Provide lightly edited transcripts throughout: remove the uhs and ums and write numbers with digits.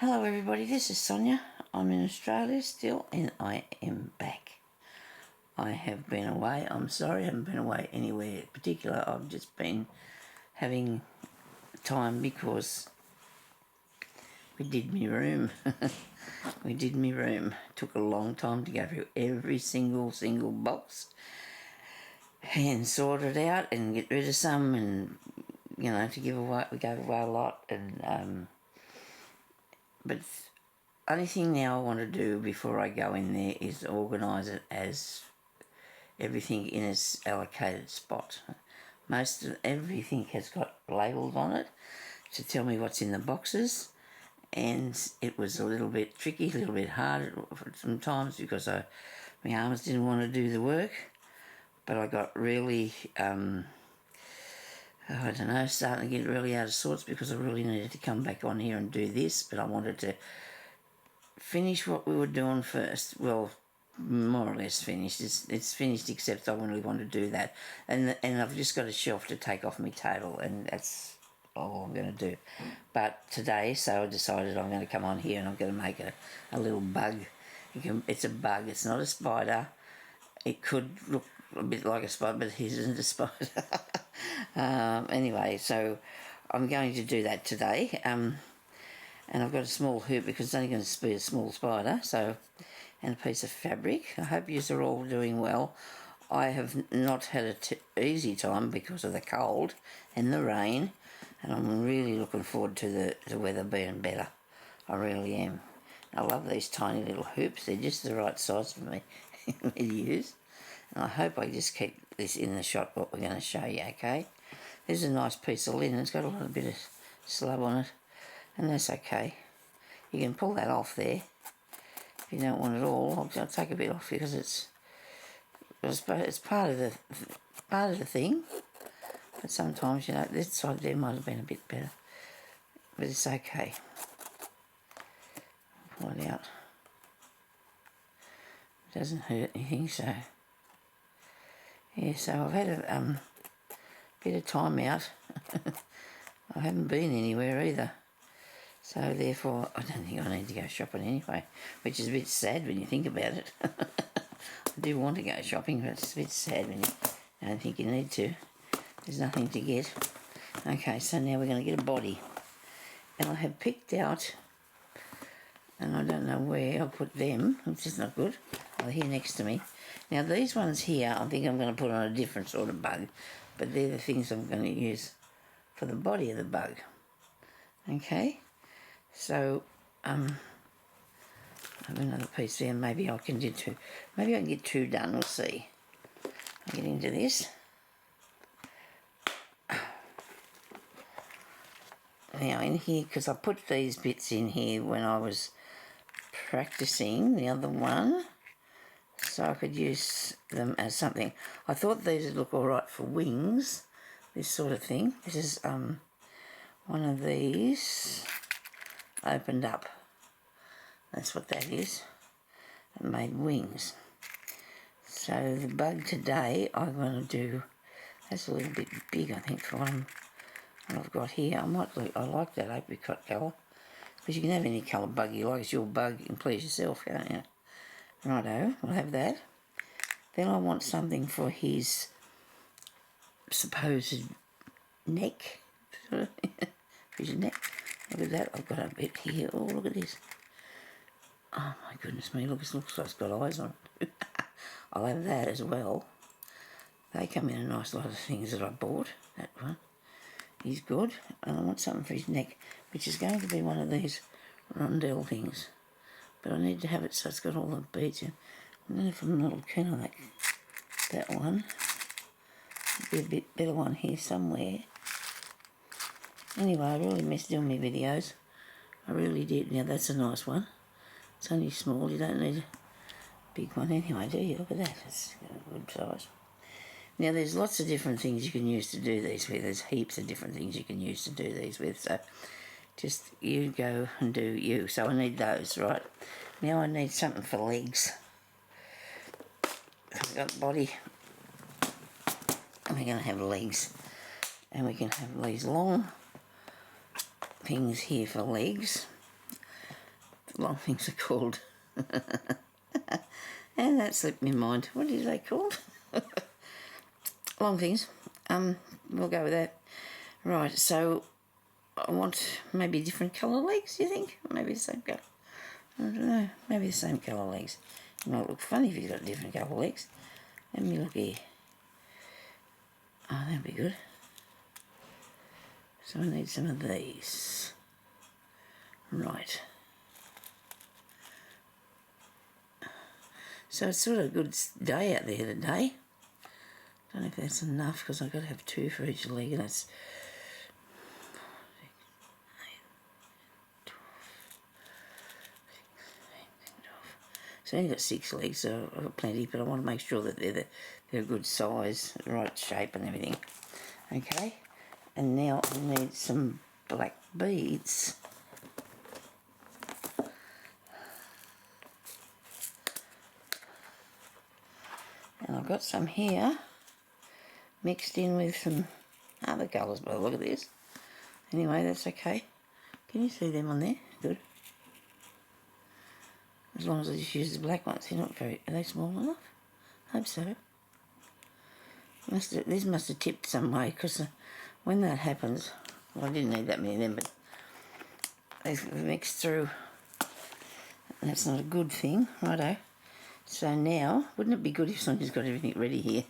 Hello everybody, this is Sonya. I'm in Australia still and I am back. I have been away. I'm sorry I haven't been away anywhere in particular. I've just been having time because we did me room. We did me room. Took a long time to go through every single box and sort it out and get rid of some, and to give away. We gave away a lot, and but only thing now I want to do before I go in there is organise it as everything in its allocated spot. Most of everything has got labels on it to tell me what's in the boxes, and it was a little bit tricky, a little bit hard sometimes because my arms didn't want to do the work, but I got really, I don't know, starting to get really out of sorts because I really needed to come back on here and do this, but I wanted to finish what we were doing first. Well, more or less finished. It's finished, except I really want to do that, and I've just got a shelf to take off my table, and that's all I'm going to do. But today, so I decided I'm going to come on here and I'm going to make a little bug. It's a bug. It's not a spider. It could look a bit like a spider, but it isn't a spider. Anyway, so I'm going to do that today. And I've got a small hoop because it's only going to be a small spider, so, and a piece of fabric. I hope you are all doing well. I have not had an easy time because of the cold and the rain, and I'm really looking forward to the weather being better. I really am. I love these tiny little hoops. They're just the right size for me to use. And I hope I just keep this in the shot what we're going to show you, okay? This is a nice piece of linen. It's got a little bit of slub on it, and that's okay. You can pull that off there if you don't want it all. I'll take a bit off because it's part of the thing. But sometimes, this side there might have been a bit better, but it's okay. Pull it out. It doesn't hurt anything, so yeah. So I've had a bit of time out. I haven't been anywhere either. So therefore, I don't think I need to go shopping anyway, which is a bit sad when you think about it. I do want to go shopping, but it's a bit sad when you don't think you need to. There's nothing to get. Okay, so now we're going to get a body. And I have picked out, and I don't know where I'll put them, which is not good. Oh, they're here next to me. Now these ones here, I think I'm going to put on a different sort of bug, but they're the things I'm going to use for the body of the bug. Okay? So, I have another piece there. Maybe I can do two. Maybe I can get two done. We'll see. I'll get into this. Now in here, because I put these bits in here when I was practicing the other one, so I could use them as something. I thought these would look all right for wings, this sort of thing. This is one of these opened up. That's what that is. It made wings. So the bug today I'm going to do, that's a little bit big I think for what I've got here. I like that apricot colour, because you can have any colour bug you like. It's your bug, you can please yourself, can't you? Righto, we'll have that. Then I want something for his supposed neck. For his neck. Look at that, I've got a bit here. Oh, look at this. Oh my goodness me, look, it looks like it's got eyes on it. I'll have that as well. They come in a nice lot of things that I bought. That one. He's good. And I want something for his neck, which is going to be one of these rondelle things. But I need to have it so it's got all the beads in. I don't know if I'm a little keen on that one. There'll be a bit better one here somewhere. Anyway, I really miss doing my videos. I really did. Now that's a nice one. It's only small, you don't need a big one anyway, do you? Look at that, it's a good size. Now there's lots of different things you can use to do these with. There's heaps of different things you can use to do these with, so just you go and do you. So I need those, right? Now I need something for legs. I've got body, and we're going to have legs. And we can have these long things here for legs. long things are called. And that slipped my mind. What are they called? Long things. We'll go with that. Right, so I want maybe different colour legs, you think? Maybe the same colour. I don't know. Maybe the same colour legs. It might look funny if you've got different colour legs. Let me look here. Oh, that'd be good. So I need some of these. Right. So it's sort of a good day out there today. Don't know if that's enough because I've got to have 2 for each leg, and that's 12. So I've only got 6 legs, so I've got plenty, but I want to make sure that they're a good size, the right shape and everything. Okay, and now I need some black beads. And I've got some here mixed in with some other colours by the look of this. Anyway, that's okay. Can you see them on there? Good. As long as I just use the black ones. They're not very... Are they small enough? I hope so. These must have tipped some way, because when that happens... Well, I didn't need that many of them, but they've mixed through. And that's not a good thing. Righto. So now, wouldn't it be good if Sonya's got everything ready here?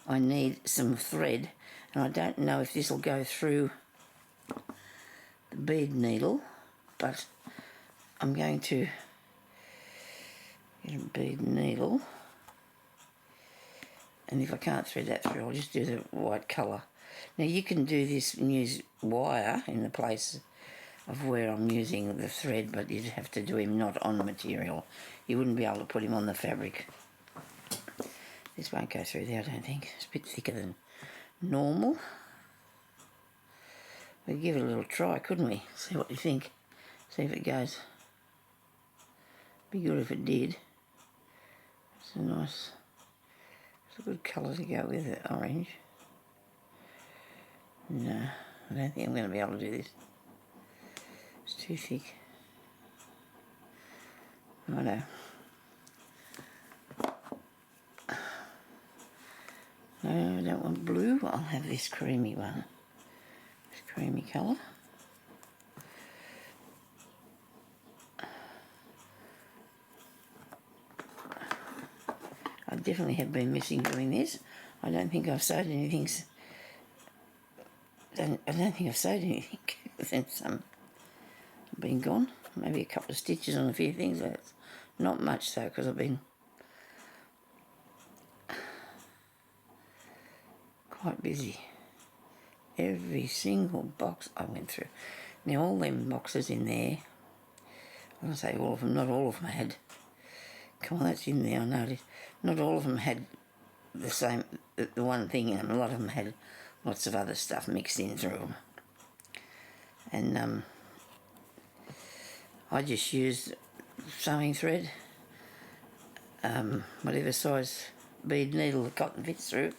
I need some thread, and I don't know if this will go through the bead needle, but I'm going to get a bead needle, and if I can't thread that through, I'll just do the white colour. Now you can do this and use wire in the place of where I'm using the thread, but you'd have to do him not on the material. You wouldn't be able to put him on the fabric. This won't go through there, I don't think. It's a bit thicker than normal. We'd give it a little try, couldn't we? See what you think. See if it goes. Be good if it did. It's a nice, it's a good colour to go with it, orange. No, I don't think I'm going to be able to do this. It's too thick. Righto. No, I don't want blue. I'll have this creamy one. This creamy colour. I definitely have been missing doing this. I don't think I've sewed anything. I don't think I've sewed anything since been gone. Maybe a couple of stitches on a few things. That's not much though, because I've been quite busy. Every single box I went through. Now all them boxes in there, I say all of them, not all of them had, come on, that's in there, I know it is. Not all of them had the same, the one thing in them. A lot of them had lots of other stuff mixed in through them. And I just used sewing thread, whatever size bead needle the cotton fits through,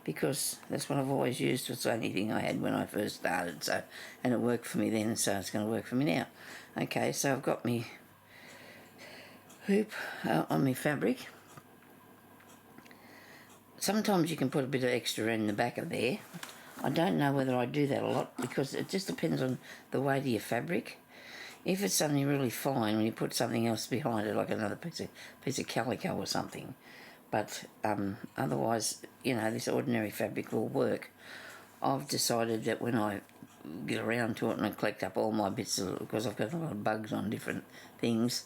because that's what I've always used. It's the only thing I had when I first started, so, and it worked for me then, so it's going to work for me now. Okay, so I've got me hoop on my fabric. Sometimes you can put a bit of extra in the back of there. I don't know whether I do that a lot, because it just depends on the weight of your fabric. If it's something really fine, when you put something else behind it, like another piece of calico or something. But otherwise, you know, this ordinary fabric will work. I've decided that when I get around to it and I collect up all my bits, because I've got a lot of bugs on different things,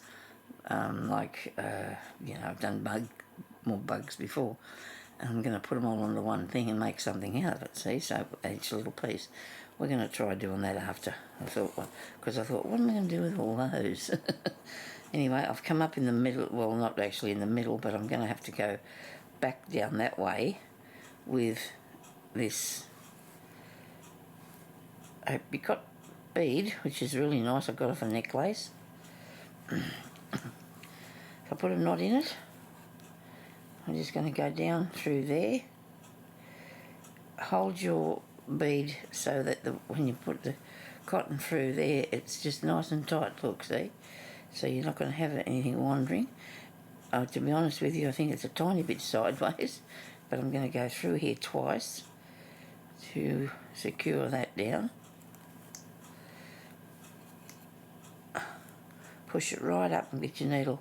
you know, I've done more bugs before. I'm going to put them all onto one thing and make something out of it, see, so each little piece. We're going to try doing that after. Because I thought, what am I going to do with all those? Anyway, I've come up in the middle, well, not actually in the middle, but I'm going to have to go back down that way with this apricot bead, which is really nice. I got off a necklace. If I put a knot in it, I'm just going to go down through there. Hold your bead so that when you put the cotton through there, it's just nice and tight. Look, see? so you're not going to have anything wandering. To be honest with you, I think it's a tiny bit sideways, but I'm going to go through here twice to secure that down. Push it right up and get your needle,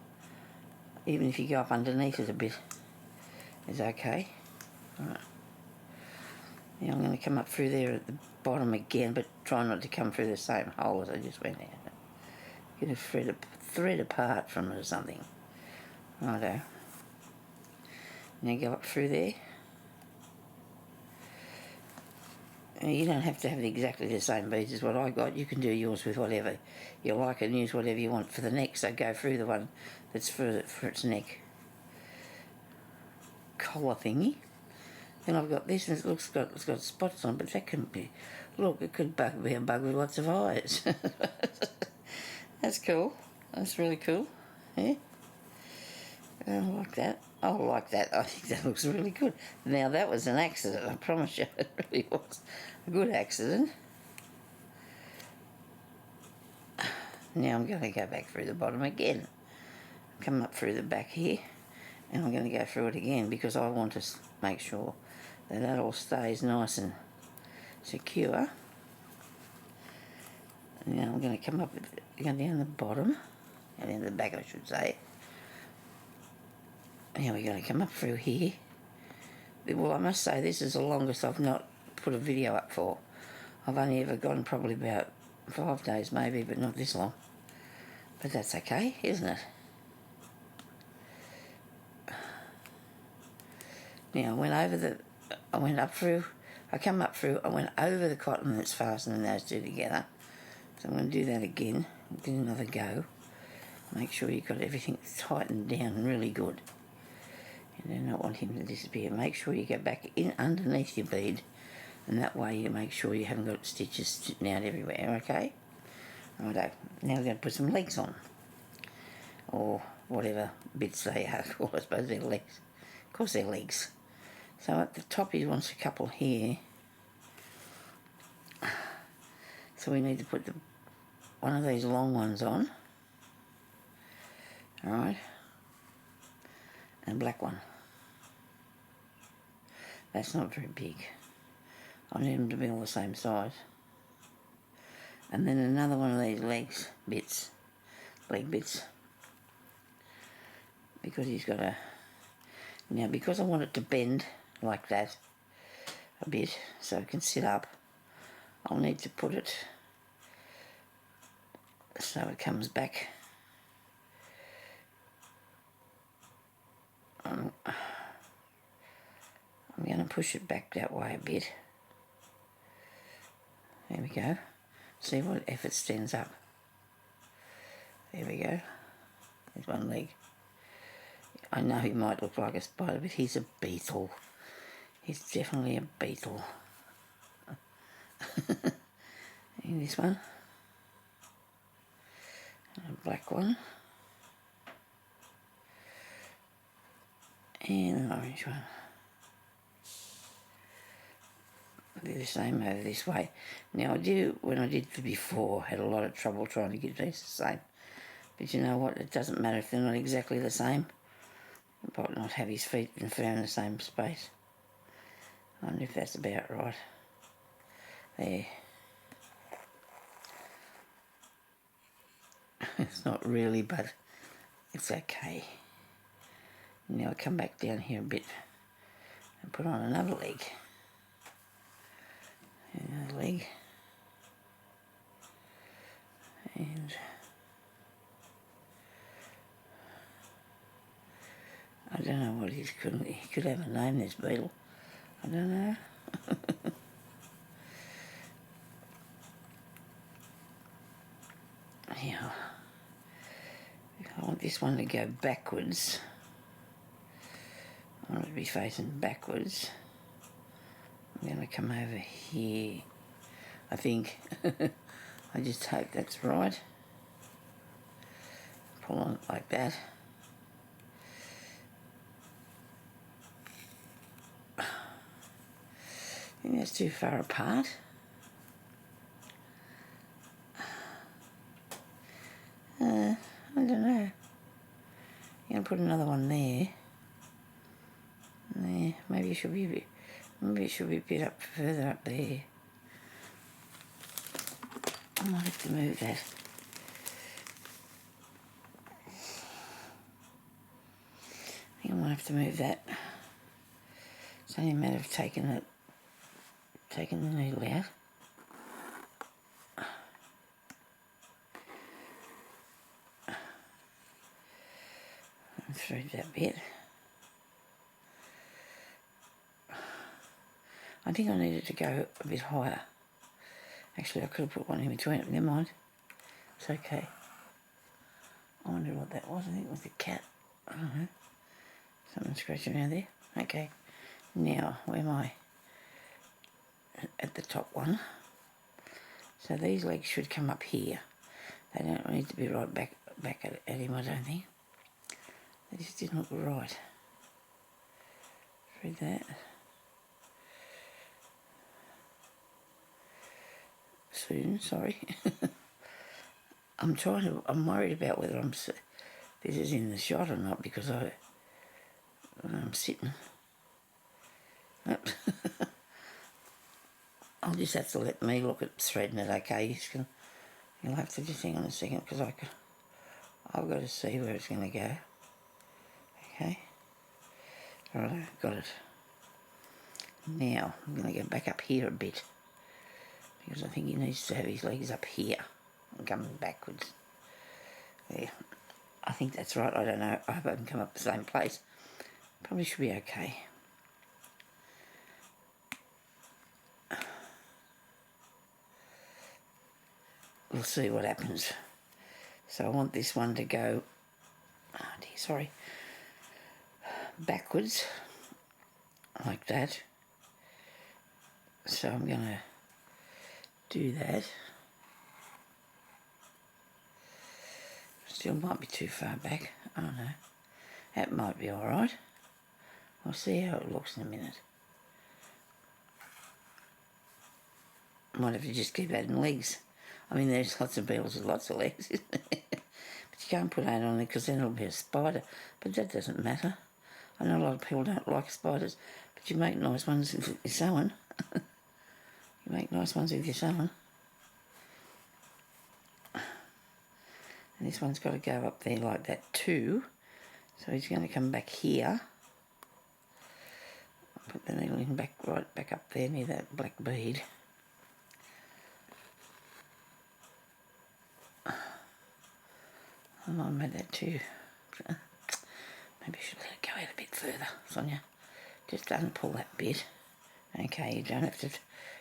even if you go up underneath it a bit, is okay. Alright. Now I'm going to come up through there at the bottom again, but try not to come through the same hole as I just went out. Get a thread apart from it or something. Righto. Now go up through there. And you don't have to have exactly the same beads as what I got. You can do yours with whatever you like and use whatever you want for the neck. So go through the one that's for its neck collar thingy. Then I've got this, and it's got spots on, but that can be, look, it could be a bug with lots of eyes. That's cool. That's really cool. Yeah. I like that. I like that. I think that looks really good. Now that was an accident, I promise you. It really was a good accident. Now I'm going to go back through the bottom again. Come up through the back here, and I'm going to go through it again because I want to make sure that that all stays nice and secure. And now I'm going to come up, go down the bottom, and down the back I should say. Now we're going to come up through here. Well, I must say this is the longest I've not put a video up for. I've only ever gone probably about 5 days maybe, but not this long. But that's okay, isn't it? Now I went up through, I come up through, I went over the cotton that's fastening those two together. So I'm going to do that again, do another go. Make sure you've got everything tightened down really good. You do not want him to disappear. Make sure you go back in underneath your bead, and that way you make sure you haven't got stitches sticking out everywhere, okay? Righto. Now we're going to put some legs on, or whatever bits they are called. I suppose they're legs. Of course they're legs. So at the top he wants a couple here. So we need to put one of these long ones on. Alright. And a black one. That's not very big. I need them to be all the same size. And then another one of these leg bits. Because he's got a... Now, because I want it to bend like that a bit, so it can sit up, I'll need to put it so it comes back. I'm going to push it back that way a bit. There we go. See what if it stands up. There we go. There's one leg. I know he might look like a spider, but he's a beetle. He's definitely a beetle. And this one. And a black one. And an orange one. I'll do the same over this way. Now when I did the before, had a lot of trouble trying to get these the same. But you know what, it doesn't matter if they're not exactly the same. He might not have his feet found in the same space. I wonder if that's about right. There. It's not really, but it's okay. Now I'll come back down here a bit and put on another leg. Another leg. And I don't know what he could have a name, this beetle. I don't know. Now, I want this one to go backwards. I want it to be facing backwards. I'm going to come over here, I think. I just hope that's right. Pull on it like that. I think that's too far apart. I don't don't know. I'm going to put another one there. There. Maybe it should be a bit up further up there. I might have to move that. I think I might have to move that. It's only a matter of taking the needle out. And thread that bit. I think I needed to go a bit higher. Actually, I could have put one in between it. Never mind. It's okay. I wonder what that was. I think it was the cat. I don't know. Something scratching around there. Okay. Now, where am I? At the top one. So these legs should come up here. They don't need to be right back at him, I don't think. They just didn't look right. Thread that. Soon, sorry. I'm worried about whether this is in the shot or not because I'm sitting. I'll just have to let me look at threading it, okay? You'll have to just hang on a second because I've got to see where it's going to go. Okay. Right, got it. Now, I'm going to go back up here a bit because I think he needs to have his legs up here and coming backwards. There. I think that's right. I don't know. I hope I can come up the same place. Probably should be okay. We'll see what happens. So I want this one to go, oh dear, sorry, backwards, like that. So I'm going to do that. Still might be too far back. I don't know. That might be alright. I'll see how it looks in a minute. Might have to just keep adding legs. I mean, there's lots of beetles with lots of legs, isn't there? But you can't put 8 on it because then it'll be a spider. But that doesn't matter. I know a lot of people don't like spiders, but you make nice ones with your sewing. You make nice ones with your sewing. And this one's got to go up there like that too. So he's going to come back here. Put the needle in right back up there near that black bead. I might have made that too. Maybe I should let it go out a bit further, Sonia. Just unpull that bit. Okay, you don't have to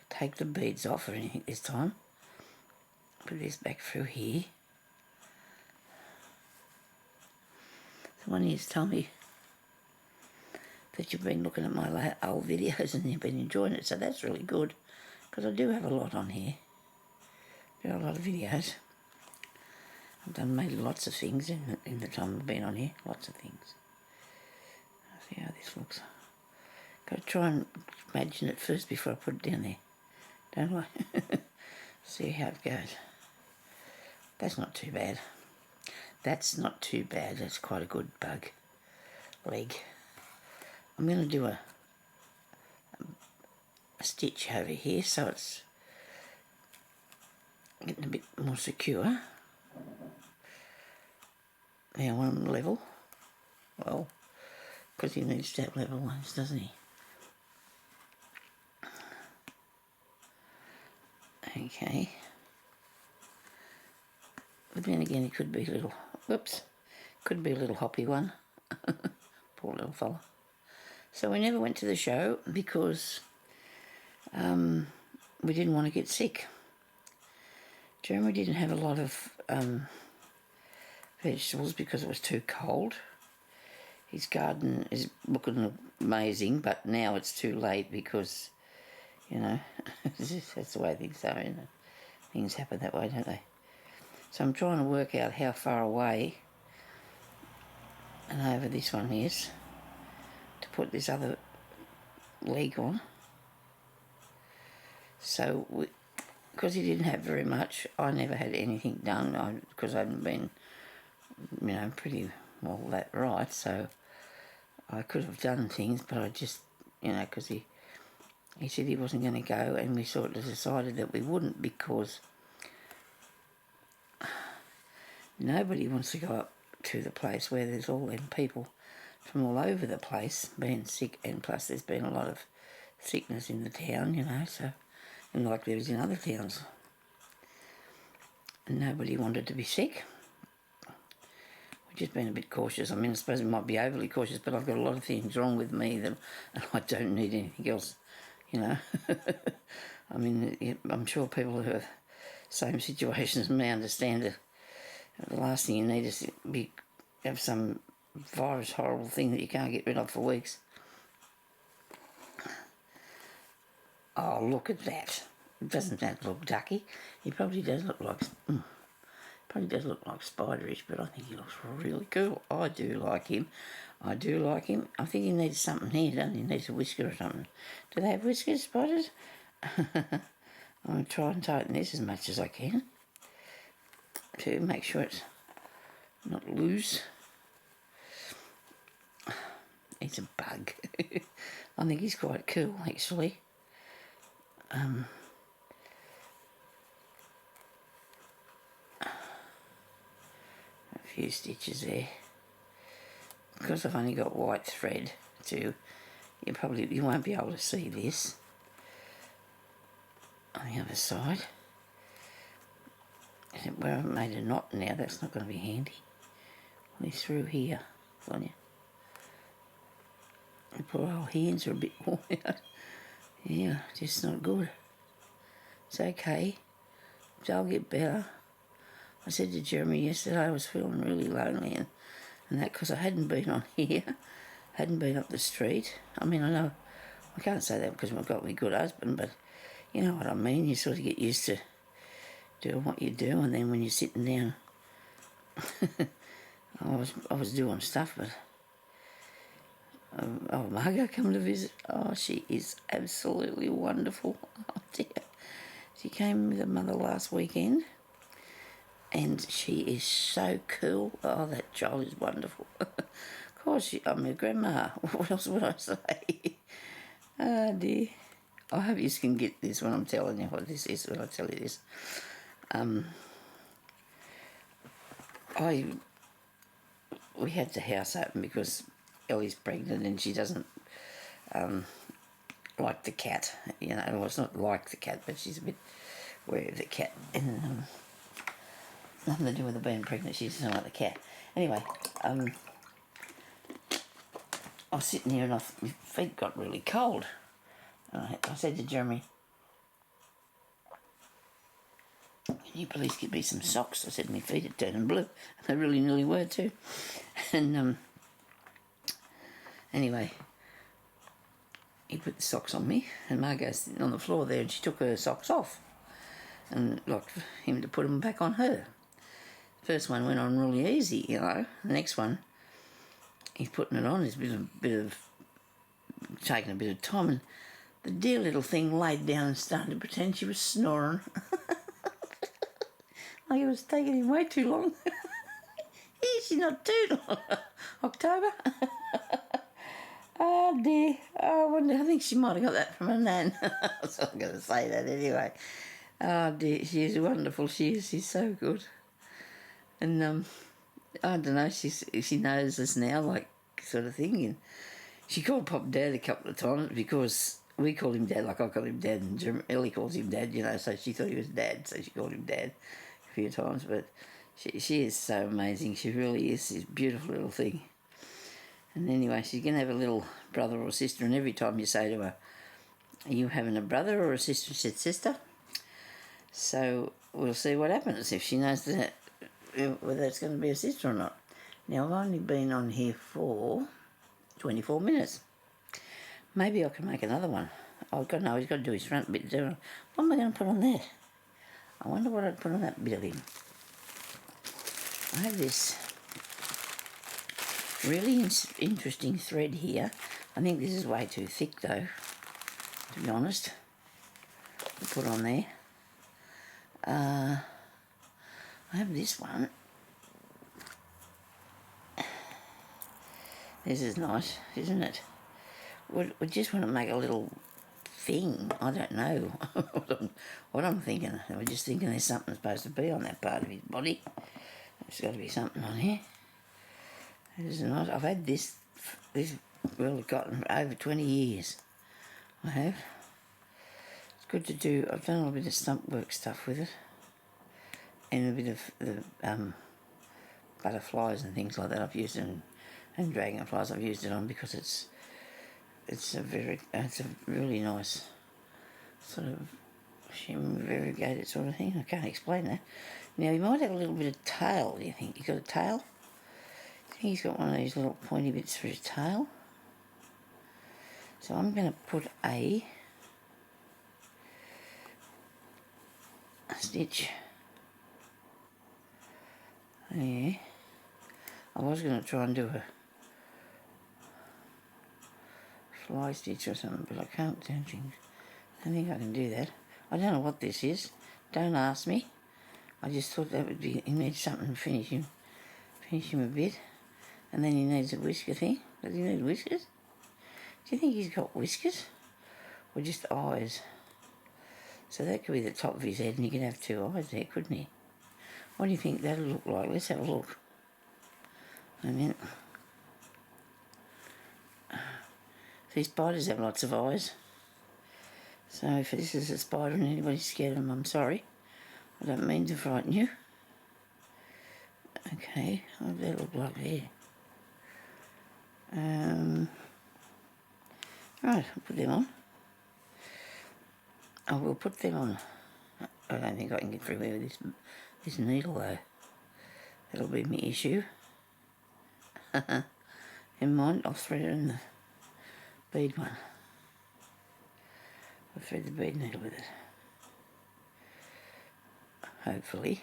take the beads off or anything this time. Put this back through here. Someone needs to tell me that you've been looking at my old videos and you've been enjoying it, so that's really good, because I do have a lot on here. There are a lot of videos. I've made lots of things in the time I've been on here, lots of things. I'll see how this looks. Got to try and imagine it first before I put it down there, don't I? See how it goes. That's not too bad. That's not too bad. That's quite a good bug leg. I'm going to do a stitch over here so it's getting a bit more secure. Now I want them level. Well, because he needs to have level ones, doesn't he? Okay. But then again, it could be a little, whoops, could be a little hoppy one. Poor little fella. So we never went to the show because we didn't want to get sick. Jeremy didn't have a lot of vegetables because it was too cold. His garden is looking amazing, but now it's too late because, you know, that's the way things are, isn't it? Things happen that way, don't they? So I'm trying to work out how far away and over this one is to put this other leg on. So, because he didn't have very much, I never had anything done because I hadn't been pretty well that right, so I could have done things, but I just, because he said he wasn't going to go, and we sort of decided that we wouldn't, because nobody wants to go up to the place where there's all them people from all over the place being sick, and plus there's been a lot of sickness in the town, so, and like there is in other towns. And nobody wanted to be sick. We've just been a bit cautious. I mean, I suppose we might be overly cautious, but I've got a lot of things wrong with me that I don't need anything else, I mean, I'm sure people who have same situations as me understand that the last thing you need is to have some virus horrible thing that you can't get rid of for weeks. Oh, look at that. Doesn't that look ducky? He probably does look like spiderish, but I think he looks really cool. I do like him. I think he needs something here, doesn't he? He needs a whisker or something. Do they have whiskers, spiders? I'm going to try and tighten this as much as I can to make sure it's not loose. It's a bug. I think he's quite cool, actually. A few stitches there. Because I've only got white thread too, you won't be able to see this on the other side. Where I've made a knot now, that's not going to be handy. Only through here, Sonya. My poor old hands are a bit worn out. Yeah, just not good. It's okay. I'll get better. I said to Jeremy yesterday I was feeling really lonely and that because I hadn't been on here, hadn't been up the street. I mean, I know I can't say that because I've got my good husband, but you know what I mean. You sort of get used to doing what you do, and then when you're sitting down, I was doing stuff, but Margot come to visit. Oh, she is absolutely wonderful. Oh dear. She came with her mother last weekend, and she is so cool. Oh, that child is wonderful. Of course, I'm a grandma. What else would I say? Oh dear. I hope you can get this when I'm telling you what this is, when I tell you this. We had the house open because Ellie's pregnant and she doesn't like the cat. Well, it's not like the cat, but she's a bit wary of the cat. And nothing to do with her being pregnant, she doesn't like the cat. Anyway, I was sitting here and my feet got really cold. I said to Jeremy, "Can you please get me some socks?" I said, "My feet are turning blue." And they really nearly were too. And anyway, he put the socks on me, and Margot's sitting on the floor there, and she took her socks off and like him to put them back on her. First one went on really easy, The next one, he's putting it on. It's taking a bit of time, and the dear little thing laid down and started to pretend she was snoring. Like it was taking him way too long. She's not too long. October. Oh dear. Oh, I think she might have got that from her nan. So I'm going to say that anyway. Oh dear, she is wonderful. She is. She's so good. And I don't know. She knows us now, like sort of thing. And she called Pop Dad a couple of times because we called him Dad, like I call him Dad, and Ellie calls him Dad. So she thought he was Dad, so she called him Dad a few times. But she is so amazing. She really is. She's a beautiful little thing. And anyway, she's going to have a little brother or sister, and every time you say to her, "Are you having a brother or a sister?" she said, "Sister." So we'll see what happens if she knows that whether it's going to be a sister or not. Now, I've only been on here for 24 minutes. Maybe I can make another one. He's got to do his front bit. What am I going to put on that? I wonder what I'd put on that bit of him. I have this really interesting thread here. I think this is way too thick though, to be honest, to put on there. I have this one. This is nice, isn't it? We just want to make a little thing. I don't know what I'm thinking. I'm just thinking there's something supposed to be on that part of his body. There's got to be something on here. This is nice. I've had this reel of cotton for over 20 years. I have. It's good to do. I've done a little bit of stump work stuff with it. And a bit of the butterflies and things like that I've used it and dragonflies I've used it on because it's a really nice sort of shimmer variegated sort of thing. I can't explain that. Now he might have a little bit of tail, do you think? You got a tail? I think he's got one of these little pointy bits for his tail. So I'm going to put a stitch there. I was going to try and do a fly stitch or something, but I can't do things. I don't think I can do that. I don't know what this is. Don't ask me. I just thought that would be, he needs something to finish him a bit. And then he needs a whisker thing. Does he need whiskers? Do you think he's got whiskers? Or just eyes? So that could be the top of his head and he could have two eyes there, couldn't he? What do you think that'll look like? Let's have a look. A minute. See, spiders have lots of eyes. So if this is a spider and anybody's scared of them, I'm sorry. I don't mean to frighten you. Okay, what does that look like there? Right, I'll put them on. I will put them on. I don't think I can get through here with this needle though. That'll be my issue. Never mind, I'll thread it in the bead one. I'll thread the bead needle with it. Hopefully.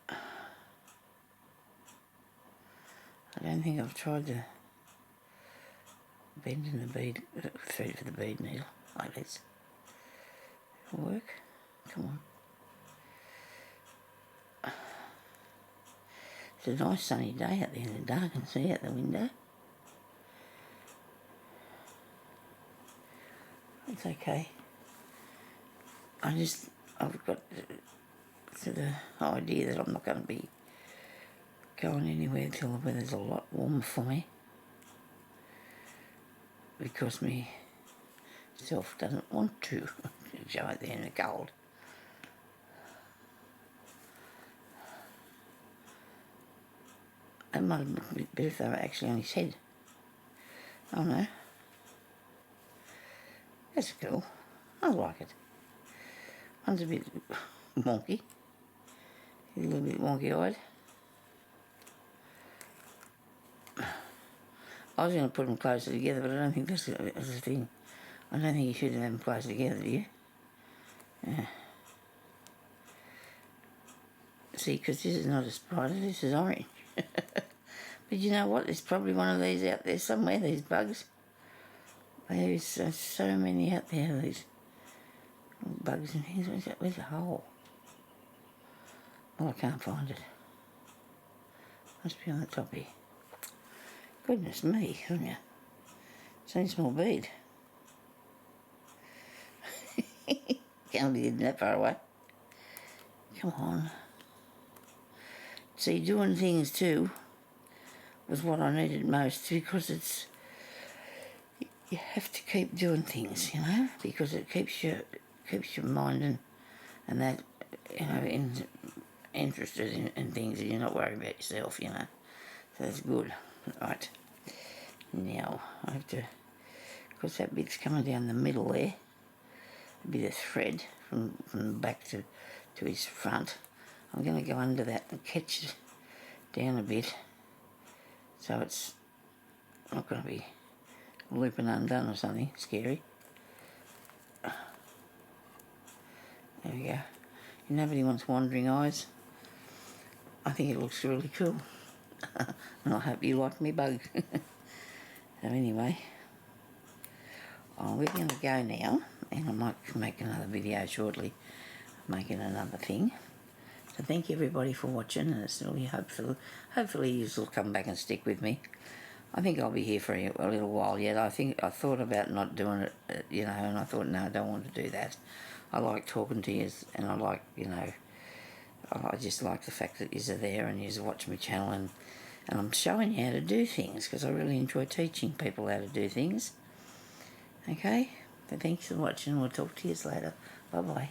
I don't think I've tried the bend in the bead thread for the bead needle like this. It'll work. Come on. It's a nice sunny day out there in the dark. I can see out the window. It's okay. I've got the idea that I'm not going to be going anywhere till the weather's a lot warmer for me because me self doesn't want to go out there in the cold. It might have been a bit better if they were actually on his head. I don't know. That's cool. I like it. One's a bit wonky. He's a little bit wonky-eyed. I was going to put them closer together, but I don't think that's the thing. I don't think you should have them closer together, do you? Yeah. See, because this is not a spider, this is orange. But you know what? There's probably one of these out there somewhere, these bugs. There's so many out there, these bugs and things. Where's the hole? Well, I can't find it. Must be on the top here. Goodness me, Sonya. It's only a small bead. Can't be that far away. Come on. See, doing things too was what I needed most because it's... You have to keep doing things, you know, because it keeps your mind and that, you know, interested in things and you're not worried about yourself, you know. So that's good. Right. Now, I have to... Because that bit's coming down the middle there. A bit of thread from the back to his front. I'm going to go under that and catch it down a bit so it's not going to be looping undone or something scary. There we go. Nobody wants wandering eyes. I think it looks really cool. And I hope you like me bug. So anyway, we're going to go now, and I might make another video shortly, making another thing. So thank you everybody for watching, and it's really hopefully you'll come back and stick with me. I think I'll be here for a little while yet. I thought about not doing it, and I thought, no, I don't want to do that. I like talking to you, and I like, I just like the fact that you're there and you watch my channel, and I'm showing you how to do things, because I really enjoy teaching people how to do things. Okay? So thanks for watching. We'll talk to you later. Bye-bye.